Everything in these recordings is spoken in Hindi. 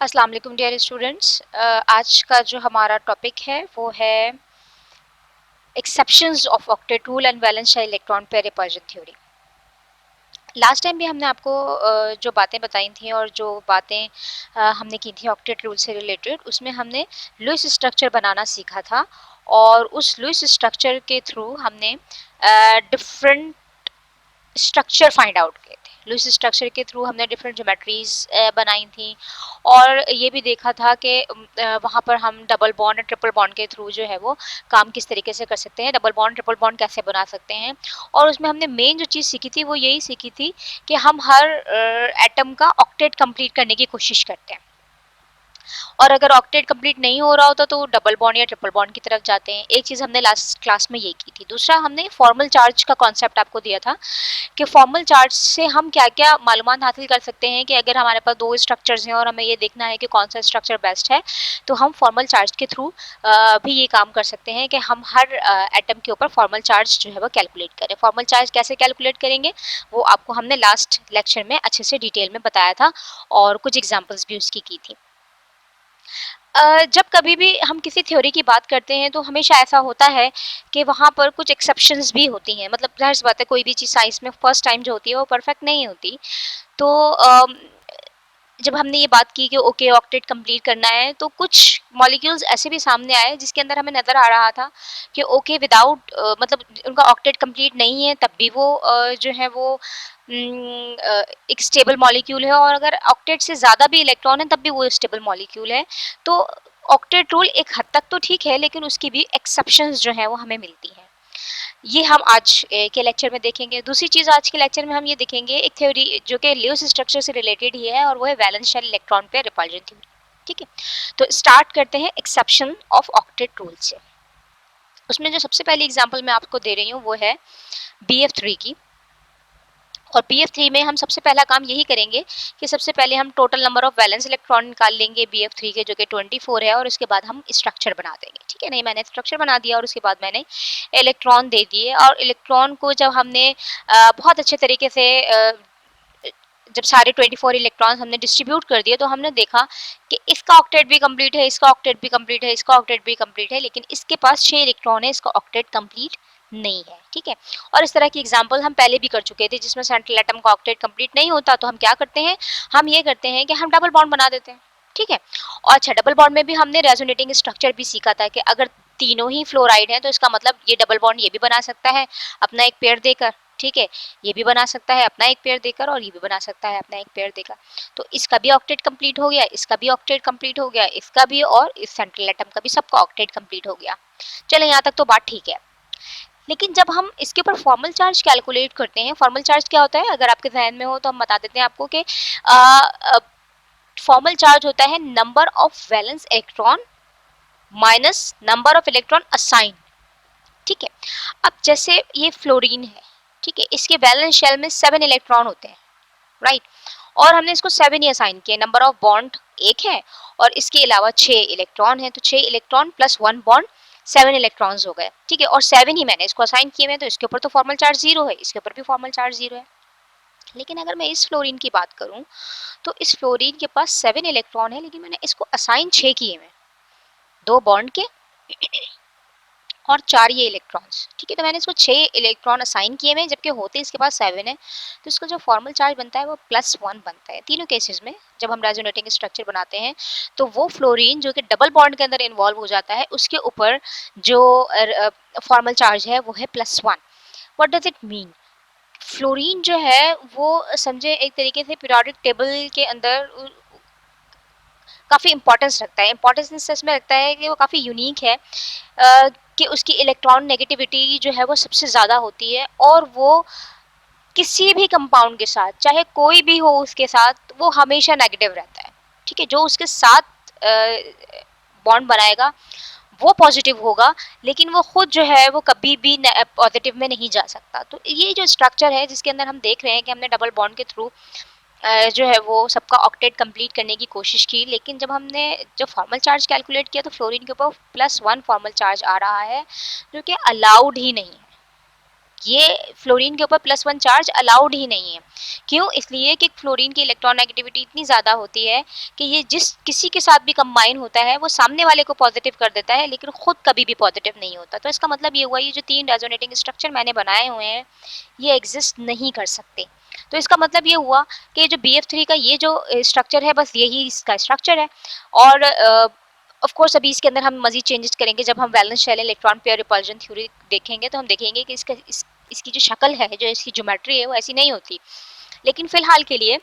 अस्सलाम वालेकुम डियर स्टूडेंट्स। आज का जो हमारा टॉपिक है वो है exceptions of octet rule and valence shell electron pair repulsion theory. Last time भी हमने आपको जो बातें बताई थी और जो बातें हमने की थी ऑक्टेट रूल से रिलेटेड, उसमें हमने लुईस स्ट्रक्चर बनाना सीखा था और उस लुईस स्ट्रक्चर के थ्रू हमने डिफरेंट स्ट्रक्चर फाइंड आउट किए थे। लुईस स्ट्रक्चर के थ्रू हमने डिफरेंट ज्योमेट्रीज बनाई थी और ये भी देखा था कि वहाँ पर हम डबल बॉन्ड और ट्रिपल बॉन्ड के थ्रू जो है वो काम किस तरीके से कर सकते हैं, डबल बॉन्ड ट्रिपल बॉन्ड कैसे बना सकते हैं। और उसमें हमने मेन जो चीज़ सीखी थी वो यही सीखी थी कि हम हर एटम का ऑक्टेट कंप्लीट करने की कोशिश करते हैं और अगर ऑक्टेट कंप्लीट नहीं हो रहा होता तो डबल बॉन्ड या ट्रिपल बॉन्ड की तरफ जाते हैं। एक चीज़ हमने लास्ट क्लास में ये की थी। दूसरा हमने फॉर्मल चार्ज का कॉन्सेप्ट आपको दिया था कि फॉर्मल चार्ज से हम क्या क्या मालूमात हासिल कर सकते हैं कि अगर हमारे पास दो स्ट्रक्चर्स हैं और हमें ये देखना है कि कौन सा स्ट्रक्चर बेस्ट है, तो हम फॉर्मल चार्ज के थ्रू भी ये काम कर सकते हैं कि हम हर एटम के ऊपर फॉर्मल चार्ज जो है वो कैलकुलेट करें। फॉर्मल चार्ज कैसे कैलकुलेट करेंगे वो आपको हमने लास्ट लेक्चर में अच्छे से डिटेल में बताया था और कुछ एग्जाम्पल्स भी उसकी की थी। जब कभी भी हम किसी थ्योरी की बात करते हैं तो हमेशा ऐसा होता है कि वहाँ पर कुछ एक्सेप्शंस भी होती हैं। मतलब ज़ाहिर सी बात है, कोई भी चीज़ साइंस में फर्स्ट टाइम जो होती है वो परफेक्ट नहीं होती। तो जब हमने ये बात की कि ओके ऑक्टेट कंप्लीट करना है, तो कुछ मॉलिक्यूल्स ऐसे भी सामने आए जिसके अंदर हमें नज़र आ रहा था कि ओके विदाउट मतलब उनका ऑक्टेट कंप्लीट नहीं है तब भी वो जो है वो एक स्टेबल मॉलिक्यूल है, और अगर ऑक्टेट से ज़्यादा भी इलेक्ट्रॉन है तब भी वो स्टेबल मॉलिक्यूल है। तो ऑक्टेट रूल एक हद तक तो ठीक है, लेकिन उसकी भी एक्सेप्शंस जो है वो हमें मिलती हैं। ये हम आज के लेक्चर में देखेंगे। दूसरी चीज़ आज के लेक्चर में हम ये देखेंगे एक थ्योरी जो कि ल्यूइस स्ट्रक्चर से रिलेटेड ही है, और वो है valence shell electron pair repulsion theory. ठीक है, तो स्टार्ट करते हैं एक्सेप्शन ऑफ ऑक्टेट रूल से। उसमें जो सबसे पहली एग्जांपल मैं आपको दे रही हूँ वो है BF3 की। और BF3 में हम सबसे पहला काम यही करेंगे कि सबसे पहले हम total number of valence electron निकाल लेंगे BF3 के, जो कि 24 है, और उसके बाद हम स्ट्रक्चर बना देंगे। ठीक है, नहीं मैंने स्ट्रक्चर बना दिया और उसके बाद मैंने इलेक्ट्रॉन दे दिए, और इलेक्ट्रॉन को जब हमने बहुत अच्छे तरीके से जब सारे 24 इलेक्ट्रॉन्स हमने डिस्ट्रीब्यूट कर दिए तो हमने देखा कि इसका ऑक्टेट भी कंप्लीट है, इसका ऑक्टेट भी कंप्लीट है, इसका ऑक्टेट भी कंप्लीट है, लेकिन इसके पास 6 इलेक्ट्रॉन है, इसका ऑक्टेट कंप्लीट नहीं है। ठीक है, और इस तरह की एग्जांपल हम पहले भी कर चुके थे जिसमें सेंट्रल एटम का ऑक्टेट कंप्लीट नहीं होता, तो हम क्या करते हैं, हम ये करते हैं कि हम डबल बॉन्ड बना देते हैं। ठीक है, और अच्छा डबल बॉन्ड में भी हमने रेजोनेटिंग स्ट्रक्चर भी सीखा था कि अगर तीनों ही फ्लोराइड हैं तो इसका मतलब ये डबल बॉन्ड ये भी बना सकता है अपना एक पेयर देकर। ठीक है, ये भी बना सकता है अपना एक पेयर देकर, और ये भी बना सकता है अपना एक पेयर देकर। तो इसका भी ऑक्टेट कंप्लीट हो गया, इसका भी ऑक्टेट कंप्लीट हो गया, इसका भी, और इस सेंट्रल एटम का भी, सबका ऑक्टेट कंप्लीट हो गया। चलो यहाँ तक तो बात ठीक है। लेकिन जब हम इसके ऊपर फॉर्मल चार्ज कैलकुलेट करते हैं, फॉर्मल चार्ज क्या होता है अगर आपके जहन में हो तो हम बता देते हैं आपको कि फॉर्मल चार्ज होता है number of valence electron minus number of electron assign. ठीक है, अब जैसे ये फ्लोरीन है, ठीक है, इसके वैलेंस शेल में 7 इलेक्ट्रॉन होते हैं, राइट, और हमने इसको 7 ही असाइन किए, नंबर ऑफ बॉन्ड एक है और इसके अलावा 6 इलेक्ट्रॉन है, तो 6 इलेक्ट्रॉन प्लस 1 बॉन्ड 7 इलेक्ट्रॉन्स हो गए। ठीक है, और 7 ही मैंने इसको असाइन किए हैं, तो इसके ऊपर तो फॉर्मल चार्ज 0 है, इसके ऊपर भी फॉर्मल चार्ज 0 है। लेकिन अगर मैं इस फ्लोरीन की बात करूं तो इस फ्लोरीन के पास 7 इलेक्ट्रॉन है, लेकिन मैंने इसको असाइन 6 किए हैं, 2 बॉन्ड के और 4 ये इलेक्ट्रॉन्स। ठीक है, तो मैंने इसको 6 इलेक्ट्रॉन असाइन किए हैं जबकि होते इसके पास 7 है, तो इसका जो फॉर्मल चार्ज बनता है वो +1 बनता है। तीनों केसेस में जब हम रेजोनेटिंग स्ट्रक्चर बनाते हैं तो वो फ्लोरीन जो कि डबल बॉन्ड के अंदर इन्वॉल्व हो जाता है उसके ऊपर जो फॉर्मल चार्ज है वो है +1। What does it mean? Fluorine जो है वो समझे एक तरीके से पीरियोडिक टेबल के अंदर काफ़ी इंपॉर्टेंस रखता है। इंपॉर्टेंस इस सेंस में रखता है कि वो काफ़ी यूनिक है, कि उसकी इलेक्ट्रॉन नेगेटिविटी जो है वो सबसे ज़्यादा होती है, और वो किसी भी कंपाउंड के साथ चाहे कोई भी हो उसके साथ वो हमेशा नेगेटिव रहता है। ठीक है, जो उसके साथ बॉन्ड बनाएगा वो पॉजिटिव होगा, लेकिन वो खुद जो है वो कभी भी पॉजिटिव में नहीं जा सकता। तो ये जो स्ट्रक्चर है जिसके अंदर हम देख रहे हैं कि हमने डबल बॉन्ड के थ्रू जो है वो सबका ऑक्टेट कंप्लीट करने की कोशिश की, लेकिन जब हमने जो फॉर्मल चार्ज कैलकुलेट किया तो फ्लोरीन के ऊपर +1 फॉर्मल चार्ज आ रहा है जो कि अलाउड ही नहीं है। ये फ्लोरीन के ऊपर +1 चार्ज अलाउड ही नहीं है। क्यों? इसलिए कि फ्लोरीन की इलेक्ट्रॉन नेगेटिविटी इतनी ज़्यादा होती है कि ये जिस किसी के साथ भी कंबाइन होता है वो सामने वाले को पॉजिटिव कर देता है, लेकिन खुद कभी भी पॉजिटिव नहीं होता। तो इसका मतलब ये हुआ, ये जो 3 रेजोनेटिंग स्ट्रक्चर मैंने बनाए हुए हैं ये एग्जिस्ट नहीं कर सकते। तो इसका मतलब ये हुआ कि जो BF3 का ये जो स्ट्रक्चर है बस यही इसका स्ट्रक्चर है। और ऑफ कोर्स अभी इसके अंदर हम मजीद चेंजेस करेंगे। जब हम valence shell electron pair repulsion theory देखेंगे तो हम देखेंगे कि इसकी जो शक्ल है, जो इसकी ज्योमेट्री है वो ऐसी नहीं होती। लेकिन फिलहाल के लिए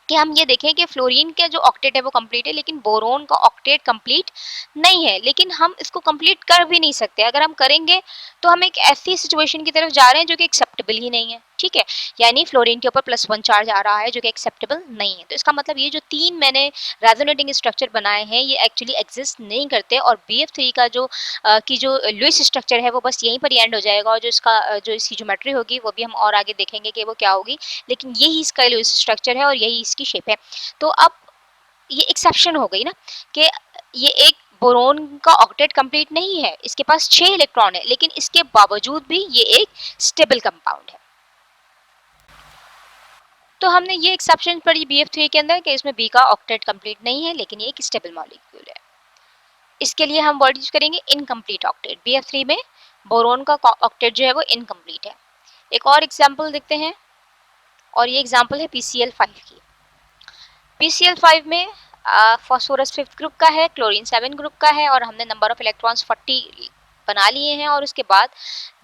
कि हम ये देखें कि फ्लोरीन का जो ऑक्टेट है वो कंप्लीट है, लेकिन बोरोन का ऑक्टेट कंप्लीट नहीं है। लेकिन हम इसको कंप्लीट कर भी नहीं सकते। अगर हम करेंगे तो हम एक ऐसी सिचुएशन की तरफ जा रहे हैं जो कि एक्सेप्टेबल ही नहीं है, ठीक है। यानी फ्लोरीन के ऊपर +1 चार्ज आ रहा है जो कि एक्सेप्टेबल नहीं है। तो इसका मतलब ये जो 3 मैंने रेजोनेटिंग स्ट्रक्चर बनाए हैं ये एक्चुअली एग्जिस्ट नहीं करते। और BF3 का जो की जो लुईस स्ट्रक्चर है वो बस यहीं पर ही एंड हो जाएगा। और जो इसका जो इसकी ज्योमेट्री होगी वो भी हम और आगे देखेंगे कि वो क्या होगी, लेकिन यही इसका लुईस स्ट्रक्चर है और यही इसकी शेप है। तो अब ये एक्सेप्शन हो गई ना कि ये एक बोरोन का ऑक्टेट कंप्लीट नहीं है, इसके पास 6 इलेक्ट्रॉन है, लेकिन इसके बावजूद भी ये एक स्टेबल कंपाउंड है। तो हमने ये एक्सेप्शन पढ़ी BF3 के अंदर कि इसमें B का ऑक्टेट कंप्लीट नहीं है, लेकिन ये एक स्टेबल मॉलिक्यूल है। इसके लिए हम वर्ड यूज करेंगे इनकम्प्लीट ऑक्टेट। BF3 में बोरोन का ऑक्टेट जो है वो इनकम्प्लीट है। एक और एग्जाम्पल देखते हैं, और ये एग्जाम्पल है PCl5 की। PCl5 में फॉस्फोरस 5th ग्रुप का है, क्लोरीन 7 ग्रुप का है, और हमने नंबर ऑफ इलेक्ट्रॉन्स 40 बना लिए हैं। और उसके बाद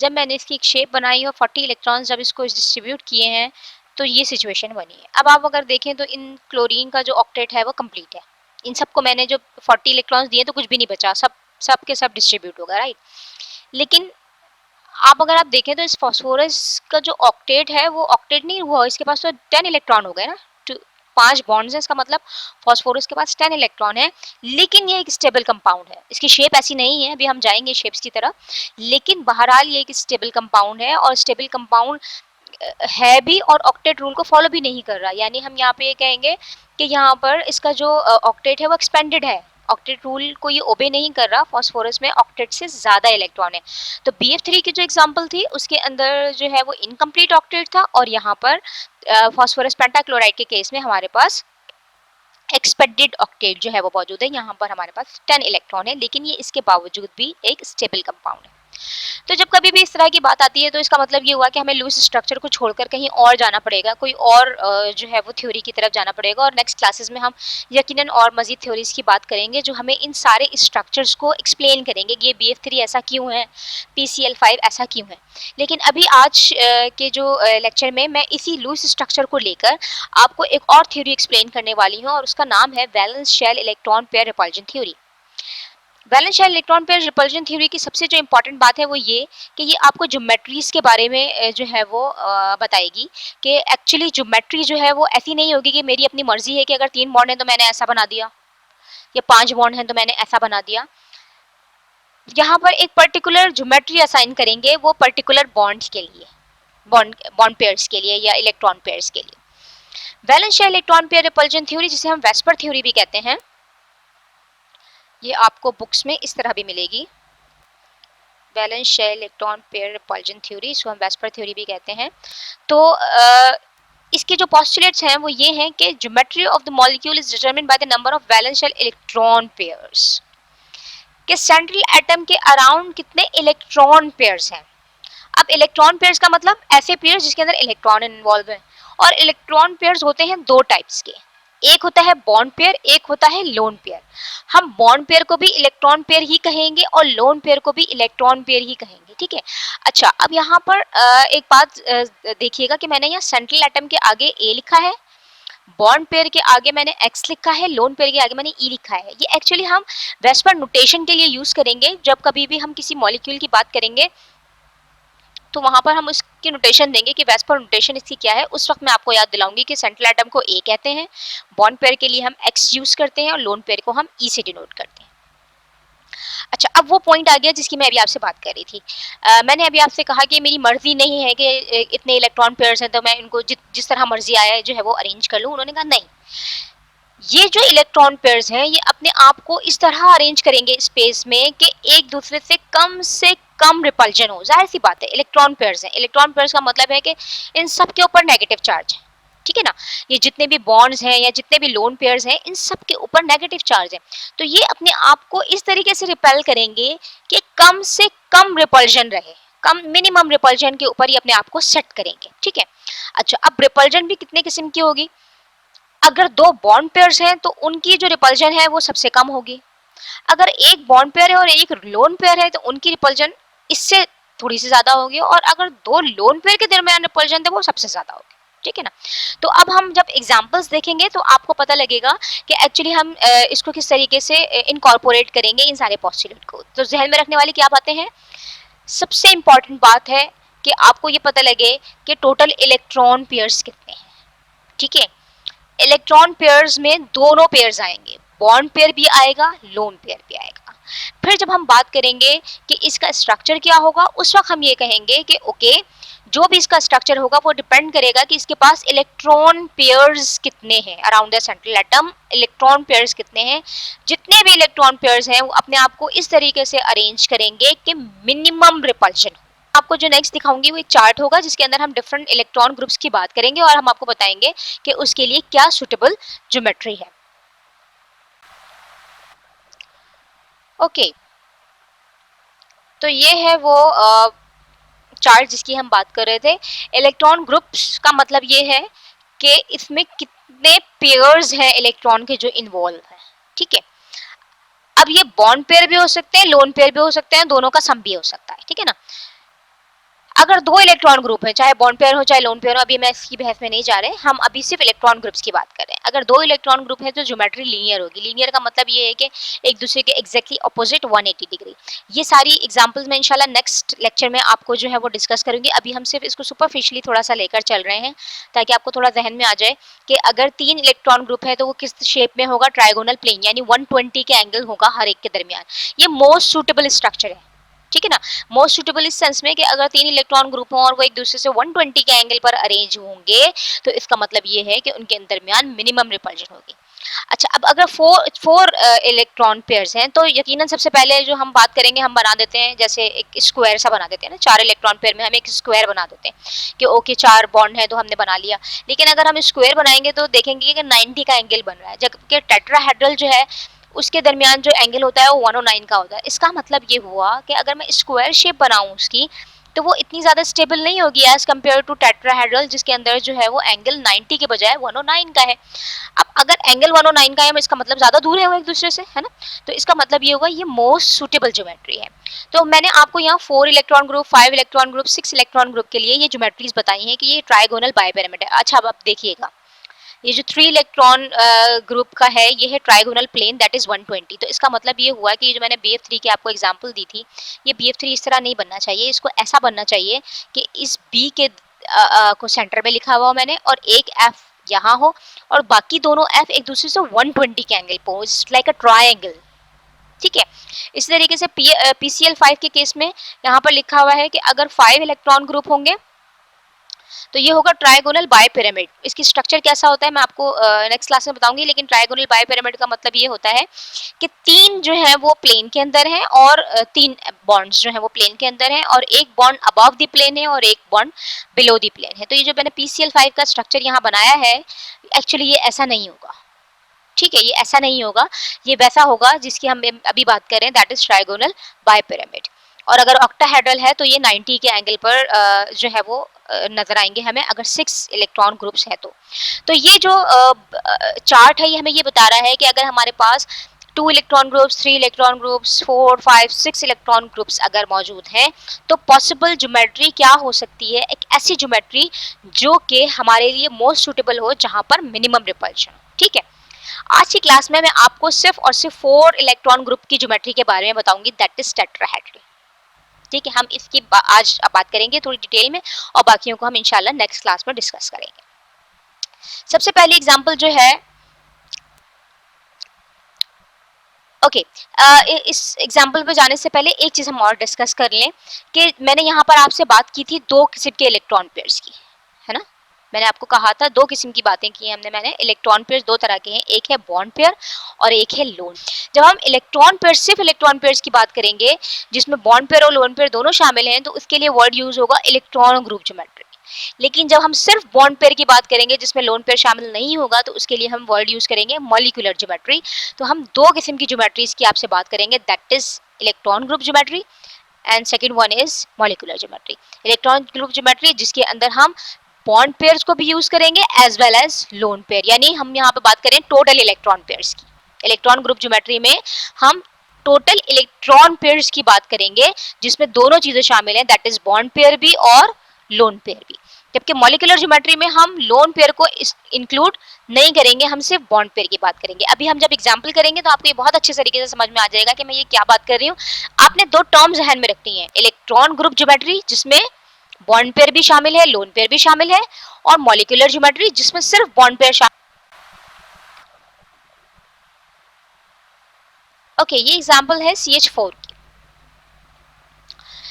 जब मैंने इसकी एक शेप बनाई और 40 इलेक्ट्रॉन्स जब इसको डिस्ट्रीब्यूट किए हैं तो ये सिचुएशन बनी है। अब आप अगर देखें तो इन क्लोरीन का जो ऑक्टेट है वो कंप्लीट है। इन सबको मैंने जो 40 इलेक्ट्रॉन्स दिए तो कुछ भी नहीं बचा, सब के सब डिस्ट्रीब्यूट होगा, राइट। लेकिन आप देखें तो इस फॉस्फोरस का जो ऑक्टेट है वो ऑक्टेट नहीं हुआ, इसके पास तो 10 इलेक्ट्रॉन हो गए ना, 5 बॉन्ड्स हैं, इसका मतलब फॉस्फोरस के पास 10 इलेक्ट्रॉन है। लेकिन ये एक स्टेबल कंपाउंड है, इसकी शेप ऐसी नहीं है, अभी हम जाएंगे शेप्स की तरफ। लेकिन बहरहाल ये एक स्टेबल कंपाउंड है, और स्टेबल कंपाउंड है भी और ऑक्टेट रूल को फॉलो भी नहीं कर रहा। यानी हम यहाँ पे ये कहेंगे कि यहाँ पर इसका जो ऑक्टेट है वो एक्सपेंडेड है, ऑक्टेट रूल को ये ओबे नहीं कर रहा। फॉस्फोरस में ऑक्टेट से ज़्यादा इलेक्ट्रॉन है। तो BF3 की जो एग्जांपल थी उसके अंदर जो है वो इनकम्प्लीट ऑक्टेट था, और यहाँ पर फॉस्फोरस पेंटाक्लोराइड के केस में हमारे पास एक्सपेंडेड ऑक्टेट जो है वो मौजूद है। यहाँ पर हमारे पास 10 इलेक्ट्रॉन है, लेकिन ये इसके बावजूद भी एक स्टेबल कंपाउंड है। तो जब कभी भी इस तरह की बात आती है तो इसका मतलब ये हुआ कि हमें लुईस स्ट्रक्चर को छोड़कर कहीं और जाना पड़ेगा, कोई और जो है वो थ्योरी की तरफ जाना पड़ेगा। और नेक्स्ट क्लासेस में हम यकीनन और मजीद थ्योरीज की बात करेंगे जो हमें इन सारे स्ट्रक्चर्स को एक्सप्लेन करेंगे कि ये BF3 ऐसा क्यों है, PCl5 ऐसा क्यों है। लेकिन अभी आज के जो लेक्चर में मैं इसी लुईस स्ट्रक्चर को लेकर आपको एक और थ्योरी एक्सप्लेन करने वाली हूँ, और उसका नाम है valence shell electron pair repulsion theory. Valence shell electron pair repulsion theory की सबसे जो इंपॉर्टेंट बात है वो ये कि ये आपको ज्योमेट्रीज के बारे में जो है वो बताएगी कि एक्चुअली ज्योमेट्री जो है वो ऐसी नहीं होगी कि मेरी अपनी मर्जी है कि अगर 3 बॉन्ड है तो मैंने ऐसा बना दिया, या 5 बॉन्ड है तो मैंने ऐसा बना दिया। यहाँ पर एक पर्टिकुलर ज्योमेट्री असाइन करेंगे वो पर्टिकुलर बॉन्ड्स के लिए, बॉन्ड पेयर्स के लिए या इलेक्ट्रॉन पेयर्स के लिए। Valence shell electron pair repulsion theory, जिसे हम वेस्पर थ्योरी भी कहते हैं, ये आपको बुक्स में इस तरह भी मिलेगी। Valence shell electron pair repulsion theory, इसको हम वेस्पर थ्योरी भी कहते हैं। तो इसके जो पोस्टुलेट्स हैं वो ये हैं कि geometry of the molecule is determined by the number of valence shell electron pairs, कि सेंट्रल एटम के अराउंड कितने इलेक्ट्रॉन पेयर्स हैं। अब इलेक्ट्रॉन पेयर्स का मतलब ऐसे पेयर्स जिसके अंदर इलेक्ट्रॉन इन्वॉल्व है। और इलेक्ट्रॉन पेयर्स होते हैं 2 टाइप्स के, एक होता है बॉन्ड पेयर, एक होता है लोन पेयर। हम बॉन्ड पेयर को भी इलेक्ट्रॉन पेयर ही कहेंगे और लोन पेयर को भी इलेक्ट्रॉन पेयर ही कहेंगे, ठीक है। अच्छा, अब यहाँ पर एक बात देखिएगा कि मैंने यहाँ सेंट्रल एटम के आगे A लिखा है, बॉन्ड पेयर के आगे मैंने X लिखा है, लोन पेयर के आगे मैंने E लिखा है। ये एक्चुअली हम वेस्पर नोटेशन के लिए यूज करेंगे जब कभी भी हम किसी मॉलिक्यूल की बात करेंगे, तो वहां पर हम उसकी नोटेशन देंगे कि वेस्पर नोटेशन इसकी क्या है। उस वक्त मैं आपको याद दिलाऊंगी कि सेंट्रल एटम को A कहते हैं, बॉन्ड पेयर के लिए हम X यूज करते हैं, और लोन पेयर को हम E से डिनोट करते हैं। अच्छा, अब वो पॉइंट आ गया जिसकी मैं अभी आपसे बात कर रही थी। मैंने अभी आपसे कहा कि मेरी मर्जी नहीं है कि इतने इलेक्ट्रॉन पेयर्स हैं तो मैं इनको जिस तरह मर्जी आया जो है वो अरेंज कर लूँ। उन्होंने कहा नहीं, ये जो इलेक्ट्रॉन पेयर्स हैं ये अपने आप को इस तरह अरेंज करेंगे स्पेस में कि एक दूसरे से कम रिपल्जन हो। जाहिर सी बात है, इलेक्ट्रॉन पेयर्स हैं, इलेक्ट्रॉन पेयर्स का मतलब है कि इन सब के ऊपर नेगेटिव चार्ज है, ठीक है ना। ये जितने भी बॉन्ड्स हैं या जितने भी लोन पेयर्स हैं, इन सब के ऊपर नेगेटिव चार्ज है। तो ये अपने आप को इस तरीके से रिपेल करेंगे कि कम से कम रिपल्जन रहे, कम मिनिमम रिपल्जन के ऊपर ये अपने आप को सेट करेंगे, ठीक है। अच्छा, अब रिपल्जन भी कितने किस्म की होगी? अगर दो बॉन्ड पेयर्स हैं तो उनकी जो रिपल्जन है वो सबसे कम होगी। अगर एक बॉन्ड पेयर है और एक लोन पेयर है तो उनकी रिपल्जन इससे थोड़ी सी ज्यादा होगी, और अगर दो लोन पेयर के दरमियान रिपल्जन है वो सबसे ज्यादा होगी, ठीक है ना। तो अब हम जब एग्जांपल्स देखेंगे तो आपको पता लगेगा कि एक्चुअली हम इसको किस तरीके से इनकॉर्पोरेट करेंगे इन सारे पोस्टुलेट को। तो जहन में रखने वाली क्या बातें हैं? सबसे इंपॉर्टेंट बात है कि आपको ये पता लगे कि टोटल इलेक्ट्रॉन पेयर्स कितने हैं, ठीक है। इलेक्ट्रॉन पेयर्स में दोनों पेयर्स आएंगे, बॉन्ड पेयर भी आएगा, लोन पेयर भी आएगा। फिर जब हम बात करेंगे कि इसका स्ट्रक्चर क्या होगा, उस वक्त हम ये कहेंगे कि ओके, जो भी इसका स्ट्रक्चर होगा वो डिपेंड करेगा कि इसके पास इलेक्ट्रॉन पेयर्स कितने हैं around the central atom, electron pairs कितने हैं। जितने भी इलेक्ट्रॉन पेयर्स हैं वो अपने आप को इस तरीके से अरेंज करेंगे कि मिनिमम रिपल्शन। आपको जो नेक्स्ट दिखाऊंगी वो एक चार्ट होगा जिसके अंदर हम डिफरेंट इलेक्ट्रॉन ग्रुप्स की बात करेंगे और हम आपको बताएंगे कि उसके लिए क्या सुटेबल ज्योमेट्री है। ओके, तो ये है वो चार्ट जिसकी हम बात कर रहे थे। इलेक्ट्रॉन ग्रुप्स का मतलब ये है कि इसमें कितने पेयर्स हैं इलेक्ट्रॉन के जो इन्वॉल्व हैं, ठीक है। अब ये बॉन्ड पेयर भी हो सकते हैं, लोन पेयर भी हो सकते हैं, दोनों का सम भी हो सकता है, ठीक है ना। अगर दो इलेक्ट्रॉन ग्रुप है, चाहे बॉन्ड पेयर हो चाहे लोन पेयर हो, अभी मैं इसकी बहस में नहीं जा रहे, हम अभी सिर्फ इलेक्ट्रॉन ग्रुप्स की बात कर रहे हैं। अगर दो इलेक्ट्रॉन ग्रुप है तो ज्योमेट्री लीनियर होगी। लीनियर का मतलब ये है कि एक दूसरे के एग्जैक्टली ऑपोजिट 180 डिग्री। ये सारी एग्जांपल्स मैं इंशाल्लाह नेक्स्ट लेक्चर में आपको जो है वो डिस्कस करूंगी। अभी हम सिर्फ इसको सुपरफिशियली थोड़ा सा लेकर चल रहे हैं ताकि आपको थोड़ा जहन में आ जाए कि अगर तीन इलेक्ट्रॉन ग्रुप है तो वो किस शेप में होगा, ट्राइगोनल प्लेन, यानी 120 के एंगल होगा हर एक के दरमियान। ये मोस्ट सुटेबल स्ट्रक्चर है, ठीक है ना। मोस्ट सुटेबल इस सेंस में कि अगर तीन इलेक्ट्रॉन ग्रुप हों और वो एक दूसरे से 120 के एंगल पर अरेंज होंगे तो इसका मतलब ये है कि उनके दरमियान मिनिमम रिपल्जन होगी। अच्छा, अब अगर फोर इलेक्ट्रॉन पेयर्स हैं तो यकीनन सबसे पहले जो हम बात करेंगे, हम बना देते हैं जैसे एक स्क्वायर सा बना देते हैं ना। चार इलेक्ट्रॉन पेयर में हम एक स्क्वायर बना देते हैं कि ओके चार बॉन्ड है तो हमने बना लिया। लेकिन अगर हम स्क्वायर बनाएंगे तो देखेंगे कि 90 का एंगल बन रहा है, जबकि टेट्राहेड्रल जो है उसके दरमियान जो एंगल होता है वो 109 का होता है। इसका मतलब ये हुआ कि अगर मैं स्क्वायर शेप बनाऊं उसकी तो वो इतनी ज्यादा स्टेबल नहीं होगी एज कम्पेयर टू टेट्राहेड्रल जिसके अंदर जो है वो एंगल 90 के बजाय 109 का है। अब अगर एंगल 109 का है इसका मतलब ज्यादा दूर है वो एक दूसरे से, है ना। तो इसका मतलब ये होगा ये मोस्ट सुटेबल ज्योमेट्री है। तो मैंने आपको यहाँ 4 electron group, 5 electron group, 6 electron group के लिए ये ज्योमेट्रीज बताई हैं कि ये ट्राइगोनल बाइपिरामिड है। अच्छा, अब आप देखिएगा, ये जो 3 इलेक्ट्रॉन ग्रुप का है ये है ट्राइगोनल प्लेन दैट इज 120। तो इसका मतलब ये हुआ कि जो मैंने BF3 की आपको एग्जांपल दी थी, ये BF3 इस तरह नहीं बनना चाहिए, इसको ऐसा बनना चाहिए कि इस B के को सेंटर में लिखा हुआ हो मैंने और एक F यहाँ हो और बाकी दोनों F एक दूसरे से 120 के एंगल पर हो, इट्स लाइक अ ट्रायंगल, ठीक है। इस तरीके से PCl5 के केस में यहाँ पर लिखा हुआ है कि अगर 5 इलेक्ट्रॉन ग्रुप होंगे तो ये होगा ट्राइगोनल बाइपिरामिड। इसकी स्ट्रक्चर कैसा होता है मैं आपको नेक्स्ट क्लास में बताऊंगी, लेकिन ट्राइगोनल बाइपिरामिड का मतलब ये होता है कि तीन जो है वो प्लेन के अंदर हैं और तीन बॉन्ड्स जो है वो प्लेन के अंदर हैं और एक बॉन्ड अबव द प्लेन है और एक बॉन्ड बिलो द प्लेन है। तो ये जो मैंने PCl5 का स्ट्रक्चर यहाँ बनाया है एक्चुअली ये ऐसा नहीं होगा, ठीक है। ये ऐसा नहीं होगा, ये वैसा होगा जिसकी हम अभी बात कर रहे हैं, दैट इज ट्राइगोनल बाइपिरामिड। और अगर ऑक्टाहेड्रल है तो ये 90 के एंगल पर जो है वो नजर आएंगे हमें अगर 6 इलेक्ट्रॉन ग्रुप्स है तो ये जो चार्ट है ये हमें ये बता रहा है कि अगर हमारे पास 2 electron groups, 3 electron groups, 4, 5, 6 electron groups अगर मौजूद हैं तो पॉसिबल ज्योमेट्री क्या हो सकती है, एक ऐसी ज्योमेट्री जो कि हमारे लिए मोस्ट सुटेबल हो जहां पर मिनिमम रिपल्शन, ठीक है। आज की क्लास में मैं आपको सिर्फ और सिर्फ 4 इलेक्ट्रॉन ग्रुप की ज्योमेट्री के बारे में बताऊंगी, दैट इज टेट्राहेड्रल, ठीक है। हम इसकी आज बात करेंगे थोड़ी डिटेल में और बाकियों को हम इंशाल्लाह नेक्स्ट क्लास में डिस्कस करेंगे। सबसे पहली एग्जांपल जो है ओके इस एग्जांपल पे जाने से पहले एक चीज हम और डिस्कस कर लें कि मैंने यहाँ पर आपसे बात की थी दो किस्म के इलेक्ट्रॉन पेयर्स की, है ना। मैंने आपको कहा था दो किस्म की बातें की हैं मैंने इलेक्ट्रॉन पेयर दो तरह के हैं, एक है बॉन्ड पेयर और एक है लोन। जब हम इलेक्ट्रॉन पेयर सिर्फ इलेक्ट्रॉन पेयर्स की बात करेंगे जिसमें बॉन्ड पेयर और लोन पेयर दोनों शामिल हैं, तो उसके लिए वर्ड यूज होगा इलेक्ट्रॉन ग्रुप ज्योमेट्री। लेकिन जब हम सिर्फ बॉन्ड पेयर की बात करेंगे जिसमें लोन पेयर शामिल नहीं होगा, तो उसके लिए हम वर्ड यूज करेंगे मॉलिक्यूलर ज्योमेट्री। तो हम दो किस्म की ज्योमेट्रीज की आपसे बात करेंगे, that is electron group geometry and second one is molecular geometry. Electron group geometry जिसके अंदर हम बॉन्ड पेयर्स को भी यूज करेंगे as well as lone pair, यानी हम यहाँ पे बात करें टोटल इलेक्ट्रॉन पेयर्स की। इलेक्ट्रॉन ग्रुप ज्योमेट्री में हम टोटल इलेक्ट्रॉन पेयर्स की बात करेंगे जिसमें दोनों चीजें शामिल हैं, दैट इज बॉन्ड पेयर भी और लोन पेयर भी। जबकि मॉलिक्यूलर ज्योमेट्री में हम लोन पेयर को इंक्लूड नहीं करेंगे, हम सिर्फ बॉन्ड पेयर की बात करेंगे। अभी हम जब एग्जांपल करेंगे तो आपको ये बहुत अच्छे तरीके से समझ में आ जाएगा कि मैं ये क्या बात कर रही हूँ। आपने दो टर्म जहन में रखनी है, इलेक्ट्रॉन ग्रुप ज्योमेट्री जिसमें बॉन्ड पेयर भी शामिल है, लोन पेयर भी शामिल है, और मॉलिक्यूलर ज्योमेट्री जिसमें सिर्फ बॉन्ड पेयर शामिल। ओके, ये एग्जांपल है CH4 की।